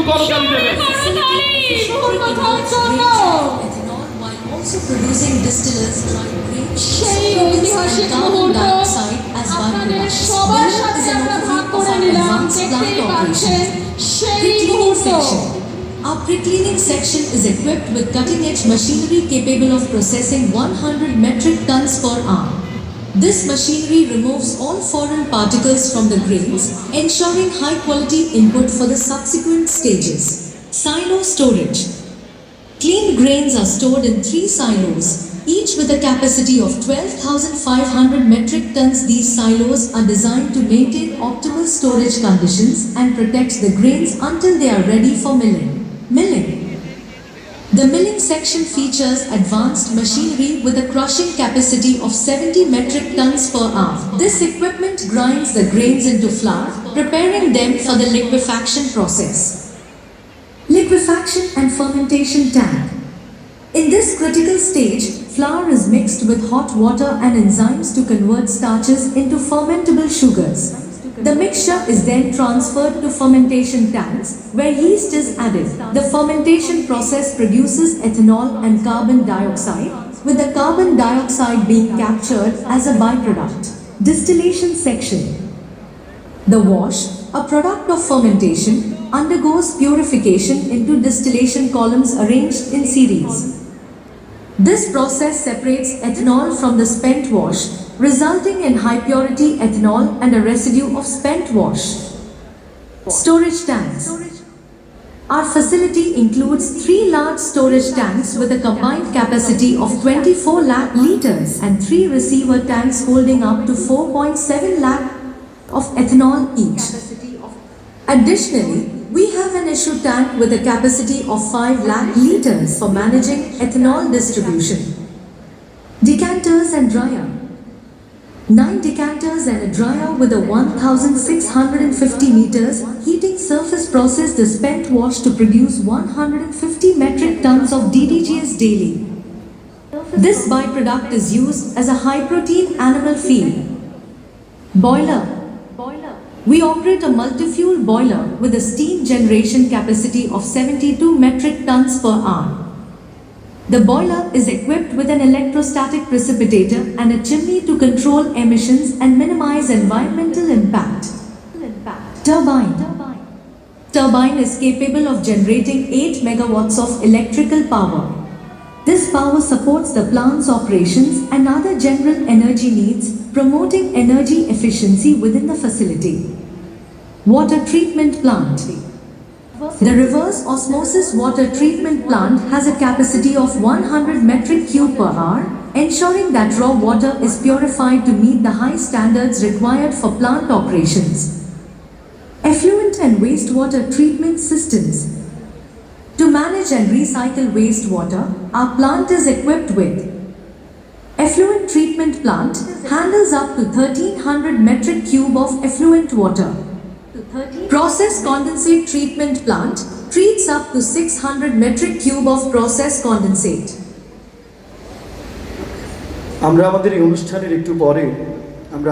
করতালি দেবেন। Also producing distillers like grapes, সেই ঐতিহাসিক carbon মুহূর্ত dioxide as আপনাদের byproducts. সবার Milling সাথে is an আমরা ভাগ overview of করে our নিলাম। advanced plant দেখতেই পাচ্ছেন operations. সেই Pre-cleaning মুহূর্ত। section. Our pre-cleaning section is equipped with cutting-edge machinery capable of processing 100 metric tons per hour. This machinery removes all foreign particles from the grains, ensuring high-quality input for the subsequent stages. Silo storage. Clean grains are stored in 3 silos, each with a capacity of 12,500 metric tons. These silos are designed to maintain optimal storage conditions and protect the grains until they are ready for milling. The milling section features advanced machinery with a crushing capacity of 70 metric tons per hour. This equipment grinds the grains into flour, preparing them for the liquefaction process. Liquefaction and fermentation tank. In this critical stage, flour is mixed with hot water and enzymes to convert starches into fermentable sugars. The mixture is then transferred to fermentation tanks, where yeast is added. The fermentation process produces ethanol and carbon dioxide, with the carbon dioxide being captured as a byproduct. Distillation section. The wash, a product of fermentation, undergoes purification into distillation columns arranged in series. This process separates ethanol from the spent wash, resulting in high purity ethanol and a residue of spent wash. Storage tanks. Our facility includes 3 large storage tanks with a combined capacity of 24 lakh liters and 3 receiver tanks holding up to 4.7 lakh of ethanol each. Additionally, we have an issue tank with a capacity of 5 lakh liters for managing ethanol distribution. Decanters and dryer. 9 decanters and a dryer with a 1,650 meters heating surface process the spent wash to produce 150 metric tons of DDGS daily. This byproduct is used as a high-protein animal feed. Boiler. We operate a multi-fuel boiler with a steam generation capacity of 72 metric tons per hour. The boiler is equipped with an electrostatic precipitator and a chimney to control emissions and minimize environmental impact. Turbine. Turbine is capable of generating 8 megawatts of electrical power. This power supports the plant's operations and other general energy needs, promoting energy efficiency within the facility. Water treatment plant. The reverse osmosis water treatment plant has a capacity of 100 metric cube per hour, ensuring that raw water is purified to meet the high standards required for plant operations. Effluent and wastewater treatment systems. To manage and recycle wastewater, our plant is equipped with effluent treatment plant handles up to 1300 metric cube of effluent water. Process condensate treatment plant treats up to 600 metric cube of process condensate. আমরা আমাদের এই অনুষ্ঠানের একটু পরে